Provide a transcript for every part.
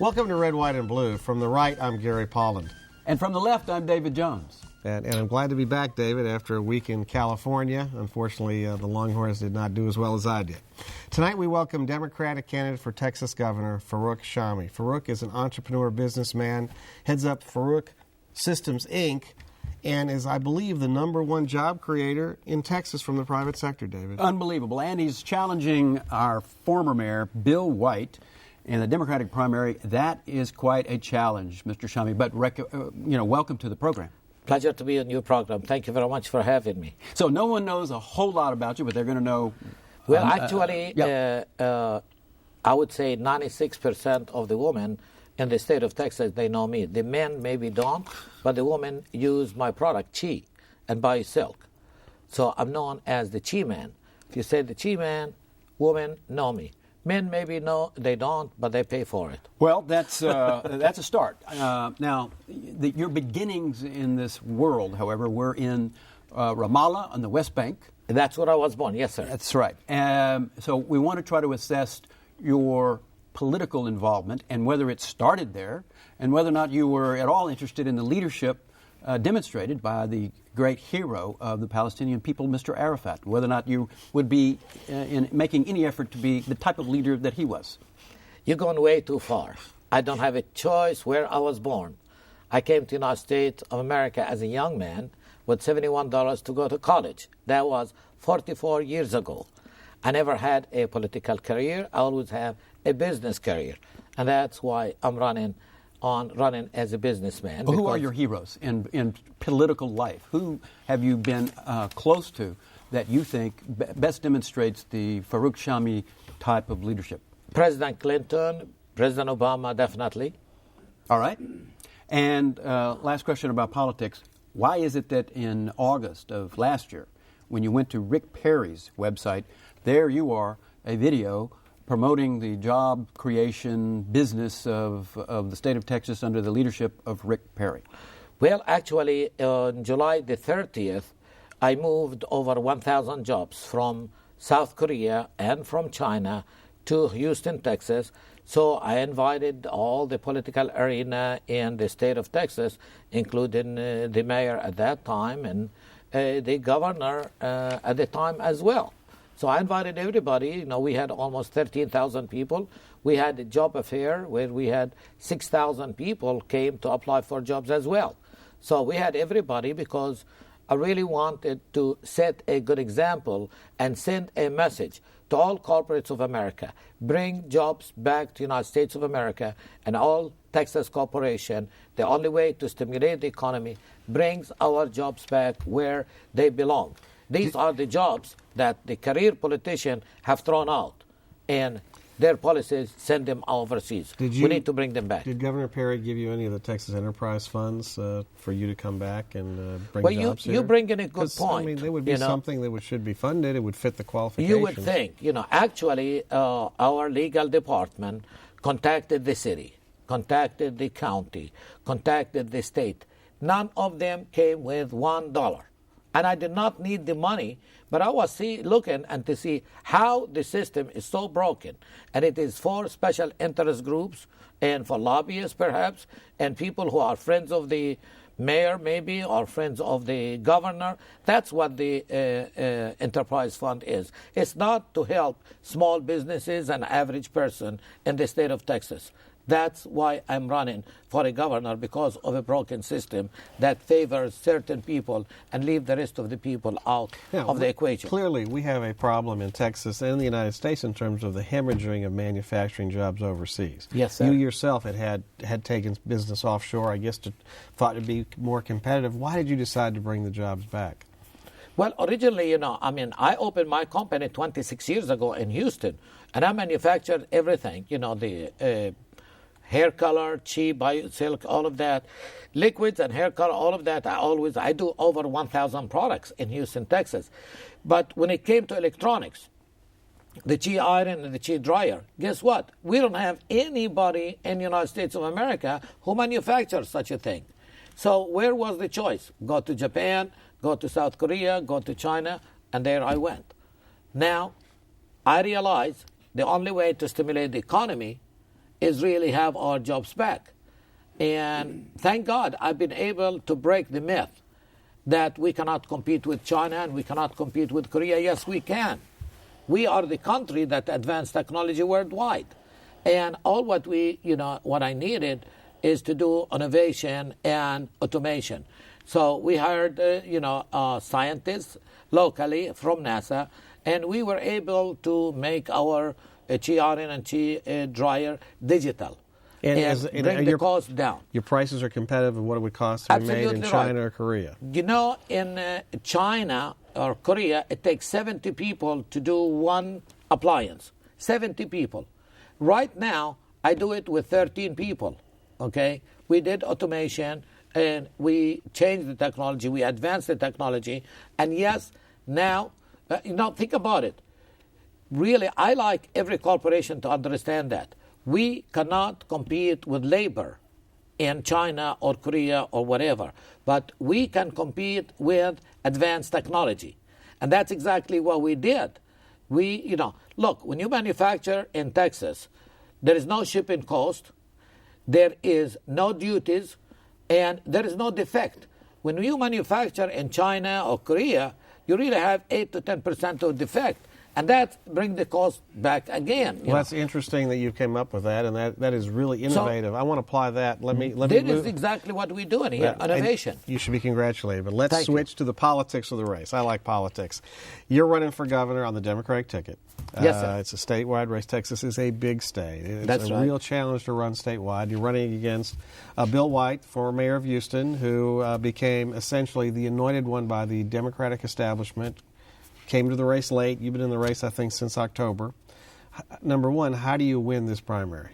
Welcome to Red, White, and Blue. From the right, I'm Gary Polland. And from the left, I'm David Jones. And I'm glad to be back, David, after a week in California. Unfortunately, the Longhorns did not do as well as I did. Tonight, we welcome Democratic candidate for Texas Governor, Farouk Shami. Farouk is an entrepreneur businessman, heads up Farouk Systems, Inc., and is, I believe, the #1 job creator in Texas from the private sector, David. Unbelievable. And he's challenging our former mayor, Bill White, in the Democratic primary. That is quite a challenge, Mr. Shami. But, welcome to the program. Pleasure to be on your program. Thank you very much for having me. So no one knows a whole lot about you, but they're going to know. Well, actually, I would say 96% of the women in the state of Texas, they know me. The men maybe don't, but the women use my product, Chi, and buy silk. So I'm known as the Chi Man. If you say the Chi Man, women know me. Men maybe know, they don't, but they pay for it. Well, that's a start. Now, your beginnings in this world, however, were in Ramallah on the West Bank. That's where I was born, yes, sir. That's right. So we want to try to assess your political involvement and whether it started there and whether or not you were at all interested in the leadership demonstrated by the great hero of the Palestinian people, Mr. Arafat, whether or not you would be in making any effort to be the type of leader that he was. You're going way too far. I don't have a choice where I was born. I came to the United States of America as a young man with $71 to go to college. That was 44 years ago. I never had a political career. I always have a business career. And that's why I'm running as a businessman. Well, who are your heroes in political life? Who have you been close to that you think best demonstrates the Farouk Shami type of leadership? President Clinton, President Obama, definitely. All right. And last question about politics. Why is it that in August of last year, when you went to Rick Perry's website, there you are, a video promoting the job creation business of the state of Texas under the leadership of Rick Perry? Well, actually, on July the 30th, I moved over 1,000 jobs from South Korea and from China to Houston, Texas. So I invited all the political arena in the state of Texas, including the mayor at that time and the governor at the time as well. So I invited everybody. You know, we had almost 13,000 people. We had a job fair where we had 6,000 people came to apply for jobs as well. So we had everybody because I really wanted to set a good example and send a message to all corporates of America. Bring jobs back to the United States of America, and all Texas corporation, the only way to stimulate the economy, brings our jobs back where they belong. These are the jobs that the career politicians have thrown out, and their policies send them overseas. We need to bring them back. Did Governor Perry give you any of the Texas Enterprise funds for you to come back and bring jobs here? You bring in a good point. I mean, there would be something that should be funded. It would fit the qualifications. You would think. Actually, our legal department contacted the city, contacted the county, contacted the state. None of them came with $1. And I did not need the money, but I was looking and to see how the system is so broken. And it is for special interest groups and for lobbyists, perhaps, and people who are friends of the mayor, maybe, or friends of the governor. That's what the Enterprise Fund is. It's not to help small businesses and average person in the state of Texas. That's why I'm running for a governor, because of a broken system that favors certain people and leave the rest of the people out of the equation. Clearly, we have a problem in Texas and the United States in terms of the hemorrhaging of manufacturing jobs overseas. Yes, sir. You yourself had taken business offshore, I guess, thought to be more competitive. Why did you decide to bring the jobs back? Well, originally, I opened my company 26 years ago in Houston, and I manufactured everything, the hair color, Chi, bio silk, all of that, liquids and hair color, all of that. I do over 1,000 products in Houston, Texas. But when it came to electronics, the Chi iron and the Chi dryer, guess what? We don't have anybody in the United States of America who manufactures such a thing. So where was the choice? Go to Japan, go to South Korea, go to China, and there I went. Now, I realize the only way to stimulate the economy is really have our jobs back. And thank God I've been able to break the myth that we cannot compete with China and we cannot compete with Korea. Yes, we can. We are the country that advanced technology worldwide. And all what what I needed is to do innovation and automation. So we hired, scientists locally from NASA, and we were able to make our chi iron and chi dryer digital and bring the cost down. Your prices are competitive with what it would cost to be made in China or Korea. In China or Korea, it takes 70 people to do one appliance. 70 people. Right now, I do it with 13 people. Okay, we did automation and we changed the technology. We advanced the technology, and yes, now think about it. Really, I like every corporation to understand that we cannot compete with labor in China or Korea or whatever, but we can compete with advanced technology, and that's exactly what we did. Look, when you manufacture in Texas, there is no shipping cost. There is no duties, and there is no defect. When you manufacture in China or Korea, you really have 8 to 10% of defect, and that brings the cost back again. Well, that's interesting that you came up with that, and that is really innovative. I want to apply that. Let me That is exactly what we're doing here, innovation. You should be congratulated, but let's switch to the politics of the race. I like politics. You're running for governor on the Democratic ticket. Yes, sir. It's a statewide race. Texas is a big state. It's That's a right. real challenge to run statewide. You're running against Bill White, former mayor of Houston, who became essentially the anointed one by the Democratic establishment, came to the race late. You've been in the race, I think, since October. Number one, how do you win this primary?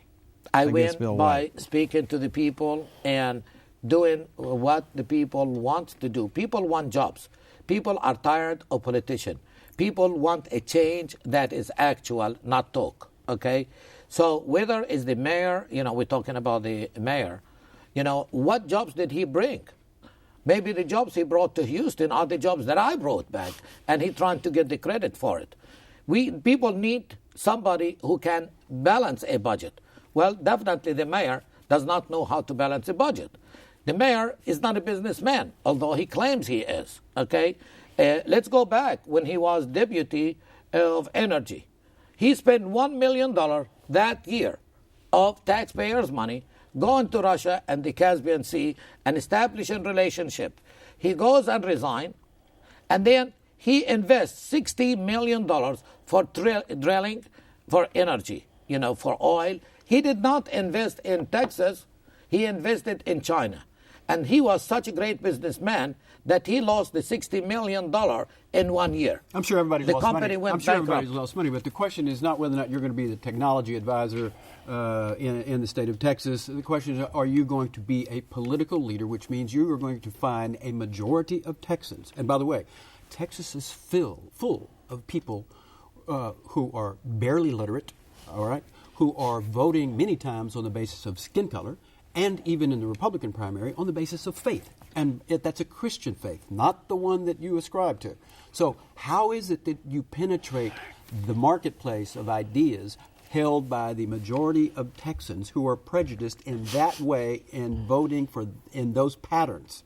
I win by speaking to the people and doing what the people want to do. People want jobs. People are tired of politicians. People want a change that is actual, not talk, okay? So whether it's the mayor, we're talking about the mayor, what jobs did he bring? Maybe the jobs he brought to Houston are the jobs that I brought back, and he's trying to get the credit for it. People need somebody who can balance a budget. Well, definitely the mayor does not know how to balance a budget. The mayor is not a businessman, although he claims he is, okay? Let's go back when he was deputy of energy. He spent $1 million that year of taxpayers' money going to Russia and the Caspian Sea and establishing relationship. He goes and resigns, and then he invests $60 million for drilling for energy, for oil. He did not invest in Texas. He invested in China. And he was such a great businessman that he lost the $60 million in 1 year. I'm sure everybody's lost money. The company went I'm sure bankrupt. everybody's lost money, but the question is not whether or not you're going to be the technology advisor in the state of Texas. The question is, are you going to be a political leader, which means you are going to find a majority of Texans. And by the way, Texas is full of people who are barely literate, all right, who are voting many times on the basis of skin color, and even in the Republican primary on the basis of faith. And that's a Christian faith, not the one that you ascribe to. So how is it that you penetrate the marketplace of ideas held by the majority of Texans who are prejudiced in that way and voting in those patterns?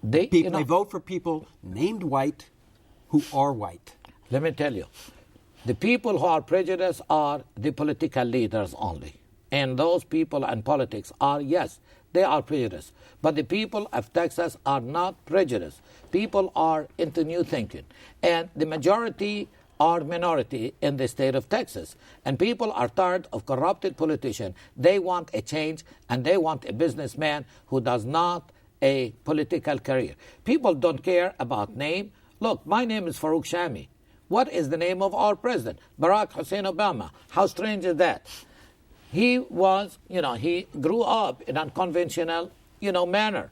They vote for people named White who are white. Let me tell you, the people who are prejudiced are the political leaders only. And those people and politics are, yes, they are prejudiced. But the people of Texas are not prejudiced. People are into new thinking. And the majority are minority in the state of Texas. And people are tired of corrupted politicians. They want a change, and they want a businessman who does not a political career. People don't care about name. Look, my name is Farouk Shami. What is the name of our president? Barack Hussein Obama. How strange is that? He was, he grew up in unconventional, manner.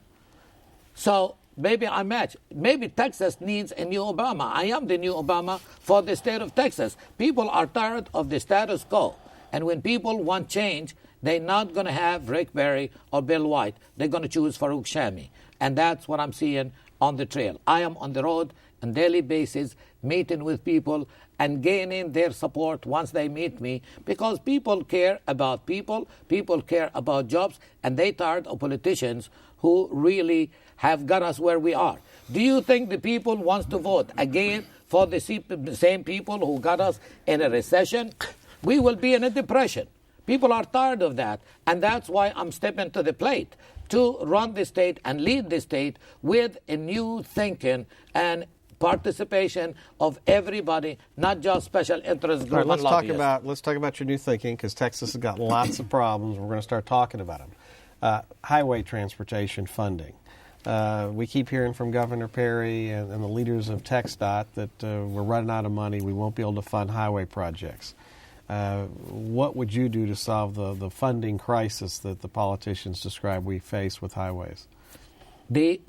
So maybe I match. Maybe Texas needs a new Obama. I am the new Obama for the state of Texas. People are tired of the status quo. And when people want change, they're not going to have Rick Perry or Bill White. They're going to choose Farouk Shami. And that's what I'm seeing on the trail. I am on the road on a daily basis, meeting with people and gaining their support once they meet me, because people care about people care about jobs, and they're tired of politicians who really have got us where we are. Do you think the people wants to vote again for the same people who got us in a recession? We will be in a depression. People are tired of that, and that's why I'm stepping to the plate to run the state and lead the state with a new thinking and participation of everybody, not just special interest groups. All right, let's talk about your new thinking, because Texas has got lots of problems. We're going to start talking about them. Highway transportation funding. We keep hearing from Governor Perry and the leaders of TxDOT that we're running out of money. We won't be able to fund highway projects. What would you do to solve the funding crisis that the politicians describe we face with highways? The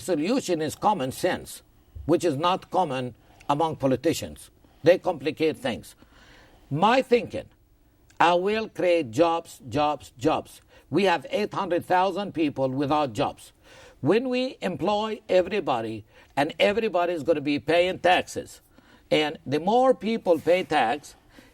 solution is common sense, which is not common among politicians. They complicate things. My thinking, I will create jobs, jobs, jobs. We have 800,000 people without jobs. When we employ everybody, and everybody is going to be paying taxes, and the more people pay tax,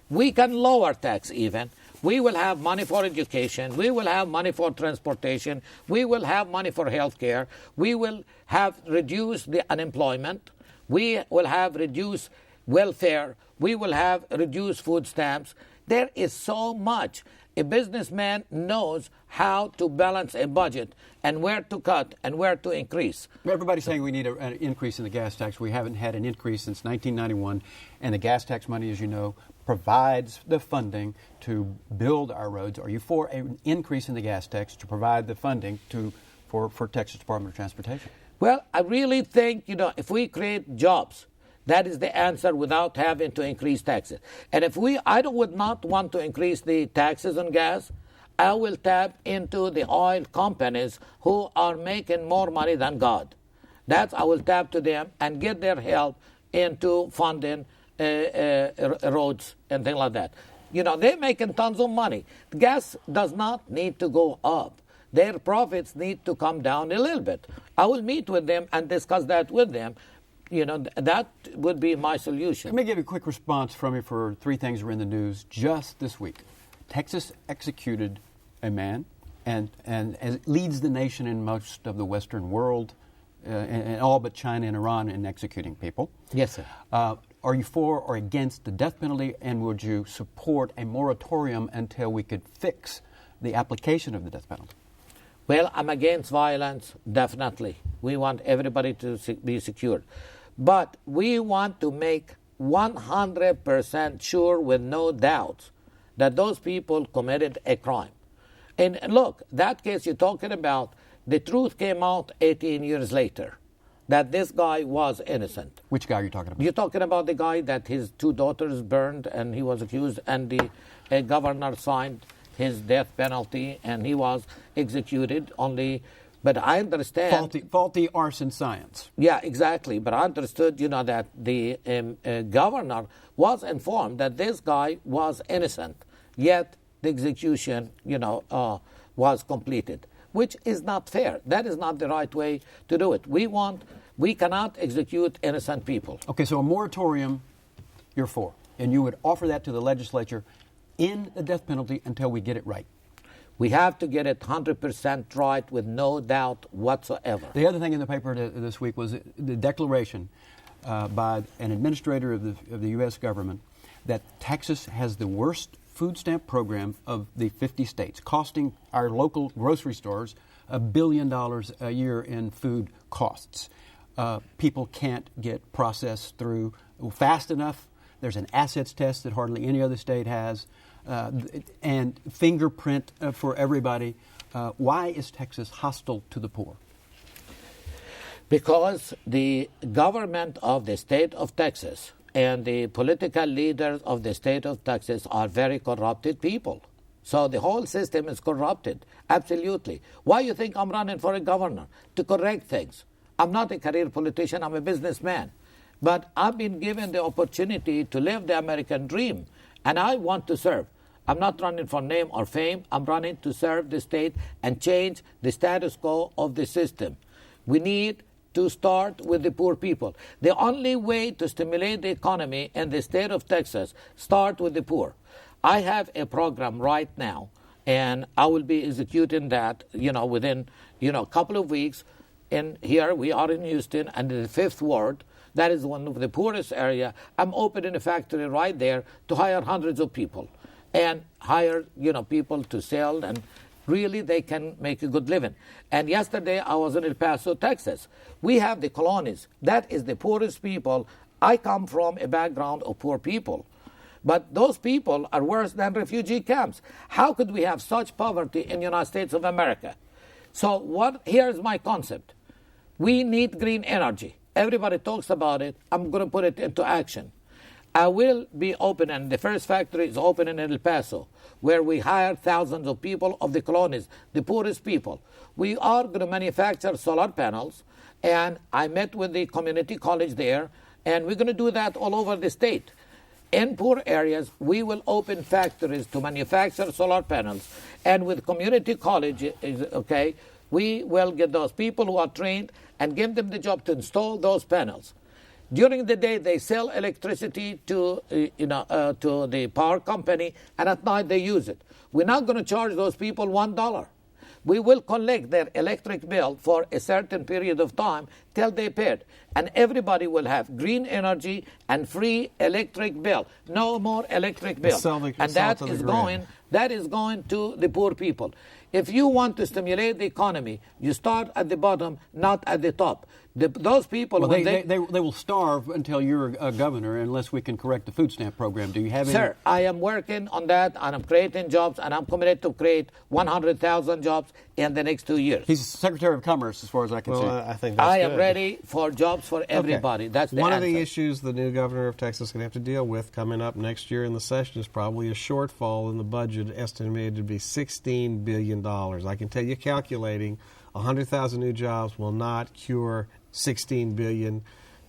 we can lower tax even. We will have money for education. We will have money for transportation. We will have money for health care. We will have reduced the unemployment. We will have reduced welfare. We will have reduced food stamps. There is so much. A businessman knows how to balance a budget and where to cut and where to increase. Everybody's saying we need an increase in the gas tax. We haven't had an increase since 1991, and the gas tax money, as you know, provides the funding to build our roads. Are you for an increase in the gas tax to provide the funding for Texas Department of Transportation? Well, I really think, if we create jobs, that is the answer without having to increase taxes. And if I would not want to increase the taxes on gas, I will tap into the oil companies who are making more money than God. I will tap to them and get their help into funding roads and things like that. They're making tons of money. Gas does not need to go up. Their profits need to come down a little bit. I will meet with them and discuss that with them. That would be my solution. Let me give you a quick response from you for three things that were in the news just this week. Texas executed a man and as leads the nation in most of the Western world, and all but China and Iran, in executing people. Yes, sir. Are you for or against the death penalty, and would you support a moratorium until we could fix the application of the death penalty? Well, I'm against violence, definitely. We want everybody to be secured. But we want to make 100% sure, with no doubt, that those people committed a crime. And look, that case you're talking about, the truth came out 18 years later, that this guy was innocent. Which guy are you talking about? You're talking about the guy that his two daughters burned and he was accused, and the governor signed his death penalty and he was executed only. But I understand... Faulty arson science. Yeah, exactly. But I understood, that the governor was informed that this guy was innocent, yet the execution, was completed, which is not fair. That is not the right way to do it. We cannot execute innocent people. Okay, so a moratorium you're for, and you would offer that to the legislature in the death penalty until we get it right. We have to get it 100% right with no doubt whatsoever. The other thing in the paper this week was the declaration by an administrator of the U.S. government that Texas has the worst food stamp program of the 50 states, costing our local grocery stores $1 billion a year in food costs. People can't get processed through fast enough. There's an assets test that hardly any other state has, and fingerprint for everybody. Why is Texas hostile to the poor? Because the government of the state of Texas and the political leaders of the state of Texas are very corrupted people. So the whole system is corrupted, absolutely. Why do you think I'm running for a governor? To correct things. I'm not a career politician, I'm a businessman. But I've been given the opportunity to live the American dream, and I want to serve. I'm not running for name or fame. I'm running to serve the state and change the status quo of the system. We need to start with the poor people. The only way to stimulate the economy in the state of Texas, start with the poor. I have a program right now, and I will be executing that, within, a couple of weeks. And here we are in Houston, and in the Fifth Ward, that is one of the poorest area. I'm opening a factory right there to hire hundreds of people and hire, people to sell, and really they can make a good living. And yesterday I was in El Paso, Texas. We have the colonies. That is the poorest people. I come from a background of poor people. But those people are worse than refugee camps. How could we have such poverty in the United States of America? So here's my concept. We need green energy. Everybody talks about it. I'm going to put it into action. I will be opening, the first factory is opening in El Paso, where we hire thousands of people of the colonies, the poorest people. We are going to manufacture solar panels, and I met with the community college there, and we're going to do that all over the state. In poor areas, we will open factories to manufacture solar panels, and with community college, we will get those people who are trained and give them the job to install those panels. During the day, they sell electricity to the power company, and at night they use it. We're not going to charge those people $1. We will collect their electric bill for a certain period of time till they pay it. And everybody will have green energy and free electric bill. No more electric bill. And that is going to the poor people. If you want to stimulate the economy, you start at the bottom, not at the top. Those people... Well, they will starve until you're a governor unless we can correct the food stamp program. Do you have any... Sir, I am working on that, and I'm creating jobs, and I'm committed to create 100,000 jobs in the next 2 years. He's Secretary of Commerce, as far as I can see. I think that's I am ready for jobs for everybody. Okay. That's the One answer. of the issues the new governor of Texas is going to have to deal with coming up next year in the session is probably a shortfall in the budget estimated to be $16 billion. I can tell you, calculating 100,000 new jobs will not cure $16 billion.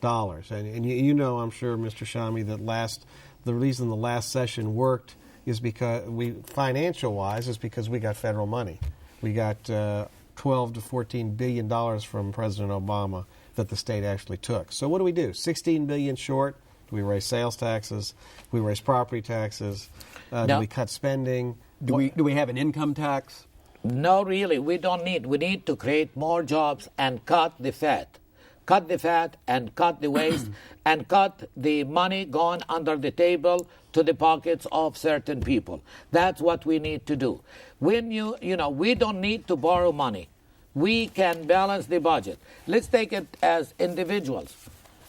And you know, I'm sure, Mr. Shami, that the reason the last session worked is because financial-wise, is because we got federal money. We got $12 to $14 billion from President Obama that the state actually took. So what do? $16 billion short? Do we raise sales taxes? Do we raise property taxes? No. Do we cut spending? Do we have an income tax? No, really, we don't need. We need to create more jobs and cut the fat. Cut the fat and cut the waste and cut the money going under the table to the pockets of certain people. That's what we need to do. When we don't need to borrow money. We can balance the budget. Let's take it as individuals.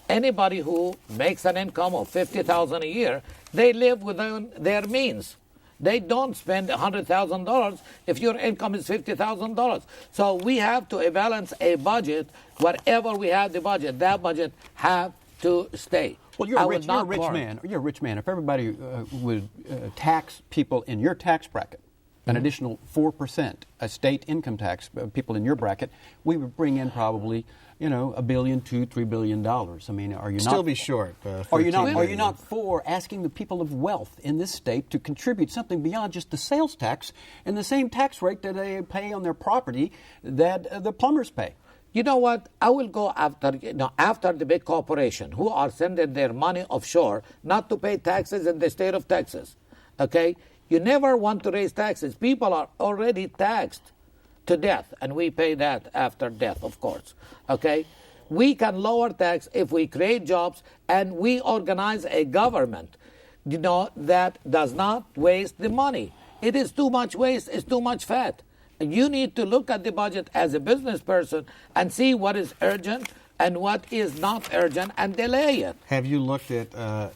Anybody who makes an income of $50,000 a year, they live within their means. They don't spend $100,000 if your income is $50,000. So we have to balance a budget. Whatever we have the budget, that budget have to stay. Well, you're a rich man. You're a rich man. If everybody would tax people in your tax bracket, an additional 4%, a state income tax, people in your bracket, we would bring in probably, $1 billion, $2-3 billion. I mean, are you still be short? Are you not for asking the people of wealth in this state to contribute something beyond just the sales tax and the same tax rate that they pay on their property that the plumbers pay? You know what? I will go after the big corporation who are sending their money offshore not to pay taxes in the state of Texas. Okay? You never want to raise taxes. People are already taxed to death, and we pay that after death, of course. Okay? We can lower tax if we create jobs and we organize a government, that does not waste the money. It is too much waste, it's too much fat. You need to look at the budget as a business person and see what is urgent and what is not urgent and delay it. Have you looked at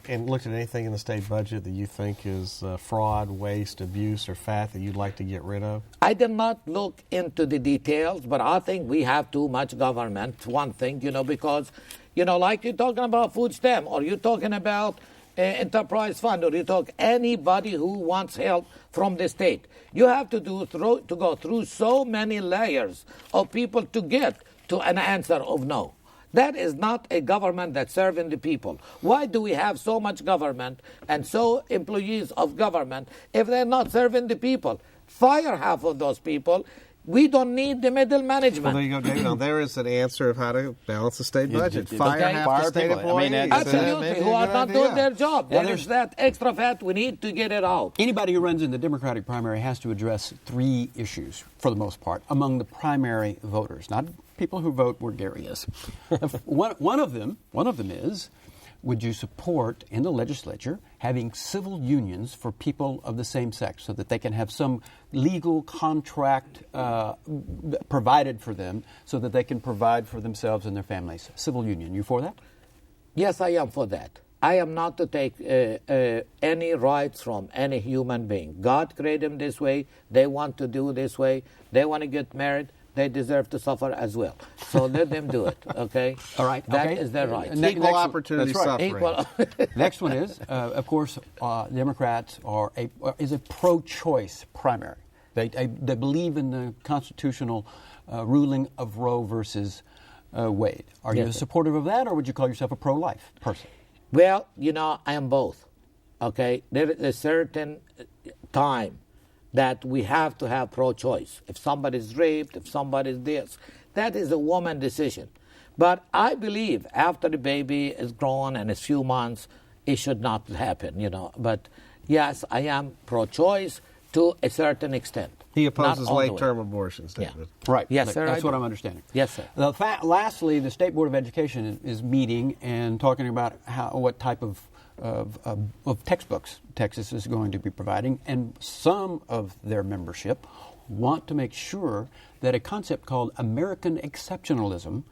anything in the state budget that you think is fraud, waste, abuse, or fat that you'd like to get rid of? I did not look into the details, but I think we have too much government, one thing, because, like you're talking about food stamp, or you're talking about enterprise fund, or you talk anybody who wants help from the state. You have to go through so many layers of people to get to an answer of no. That is not a government that's serving the people. Why do we have so much government and so employees of government if they're not serving the people? Fire half of those people. We don't need the middle management. Well, there you go, David. Now, there is an answer of how to balance the state budget. Fire Okay. half Fire the state people. I mean, employees. Absolutely, Maybe who a are good not idea. doing their job. Yeah, There is that extra fat. We need to get it out. Anybody who runs in the Democratic primary has to address three issues, for the most part, among the primary voters, not people who vote where Gary is. one of them is, would you support in the legislature having civil unions for people of the same sex so that they can have some legal contract provided for them so that they can provide for themselves and their families? Civil union. You for that? Yes, I am for that. I am not to take any rights from any human being. God created them this way. They want to do this way. They want to get married. They deserve to suffer as well. So let them do it, okay? All right. That okay. is their right. Equal opportunity That's right. suffering. Next one is, of course, Democrats is a pro-choice primary. They believe in the constitutional ruling of Roe versus Wade. Are you Yes, sir. supportive of that, or would you call yourself a pro-life person? Well, I am both, okay? There is a certain time that we have to have pro-choice. If somebody's raped, if somebody's this, that is a woman decision. But I believe after the baby is grown and a few months, it should not happen, But yes, I am pro-choice to a certain extent. He Not opposes all the way. late-term abortions, Yeah. David. Right. Yes, sir, I That's do. what I'm understanding. Yes, sir. Lastly, the State Board of Education is meeting and talking about what type of textbooks Texas is going to be providing, and some of their membership want to make sure that a concept called American exceptionalism,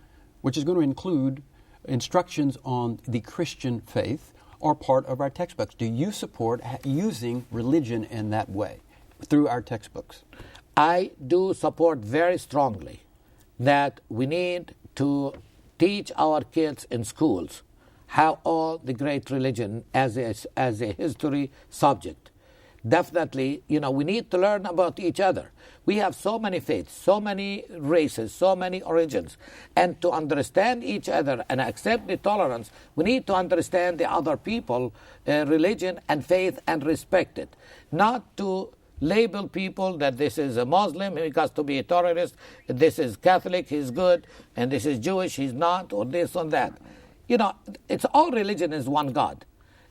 which is going to include instructions on the Christian faith, are part of our textbooks. Do you support using religion in that way through our textbooks? I do support very strongly that we need to teach our kids in schools how all the great religion as a history subject. Definitely, we need to learn about each other. We have so many faiths, so many races, so many origins. And to understand each other and accept the tolerance, we need to understand the other people, religion and faith, and respect it. Not to label people that this is a Muslim, he has to be a terrorist, this is Catholic, he's good, and this is Jewish, he's not, or this or that. It's all religion is one God.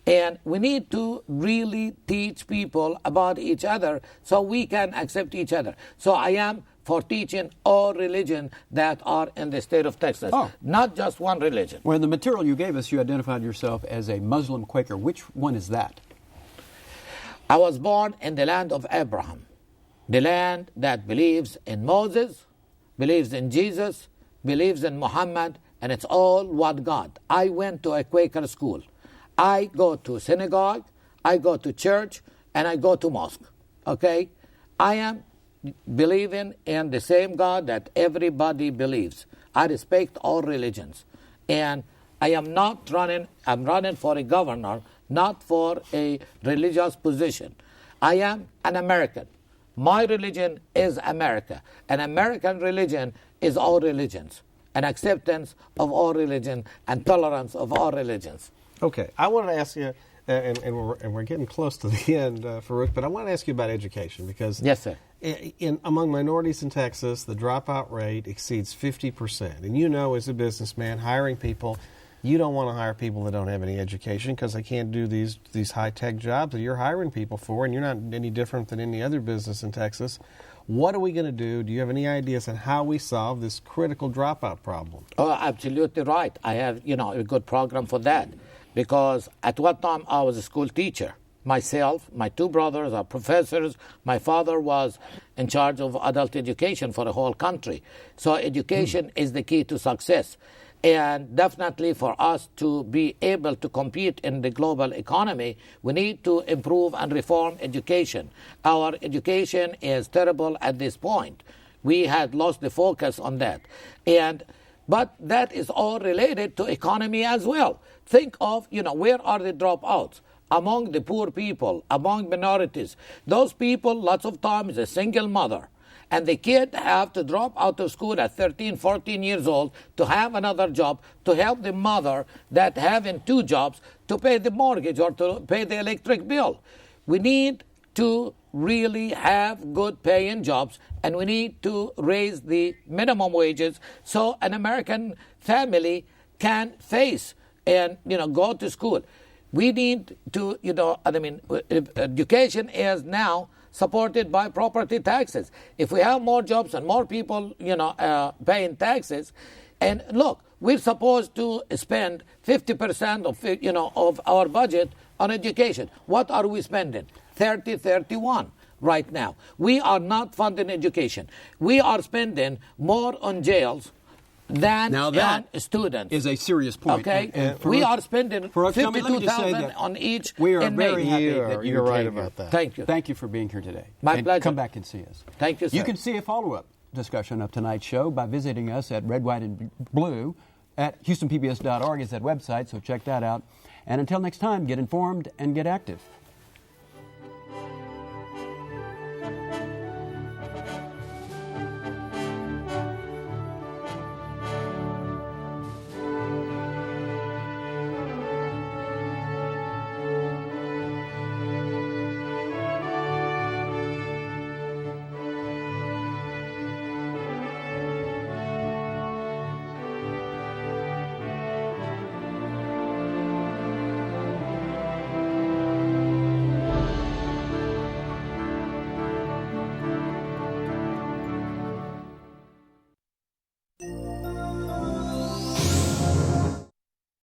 And we need to really teach people about each other so we can accept each other. So I am for teaching all religion that are in the state of Texas, not just one religion. Well, in the material you gave us, you identified yourself as a Muslim Quaker. Which one is that? I was born in the land of Abraham, the land that believes in Moses, believes in Jesus, believes in Muhammad, and it's all one God. I went to a Quaker school. I go to synagogue, I go to church, and I go to mosque. Okay? I am believing in the same God that everybody believes. I respect all religions. And I am not running, I'm running for a governor, not for a religious position. I am an American. My religion is America. An American religion is all religions. An acceptance of all religion and tolerance of all religions. Okay, I wanted to ask you, and we're getting close to the end, Farouk, but I want to ask you about education because Yes, sir. Among minorities in Texas, the dropout rate exceeds 50%. And as a businessman, hiring people, you don't want to hire people that don't have any education because they can't do these high-tech jobs that you're hiring people for, and you're not any different than any other business in Texas. What are we going to do? Do you have any ideas on how we solve this critical dropout problem? Oh, absolutely right. I have, a good program for that. Because at one time I was a school teacher. Myself, my two brothers are professors. My father was in charge of adult education for the whole country. So education is the key to success. And definitely for us to be able to compete in the global economy, we need to improve and reform education. Our education is terrible at this point. We had lost the focus on that. But that is all related to economy as well. Think of, where are the dropouts? Among the poor people, among minorities. Those people, lots of times, a single mother. And the kid have to drop out of school at 13, 14 years old to have another job, to help the mother that having 2 jobs to pay the mortgage or to pay the electric bill. We need to really have good paying jobs, and we need to raise the minimum wages so an American family can face and go to school. We need to, education is now supported by property taxes. If we have more jobs and more people, paying taxes, and look, we're supposed to spend 50% of our budget on education. What are we spending? 31 right now. We are not funding education. We are spending more on jails than on students. Is a serious point. Okay, and we are spending Farouk Shami, $52,000 on each we are inmate. very happy that you're right came here. about that. Thank you. Thank you for being here today. My pleasure. Come back and see us. Thank you, sir. You can see a follow-up discussion of tonight's show by visiting us at Red, White, and Blue at HoustonPBS.org is that website, so check that out. And until next time, get informed and get active.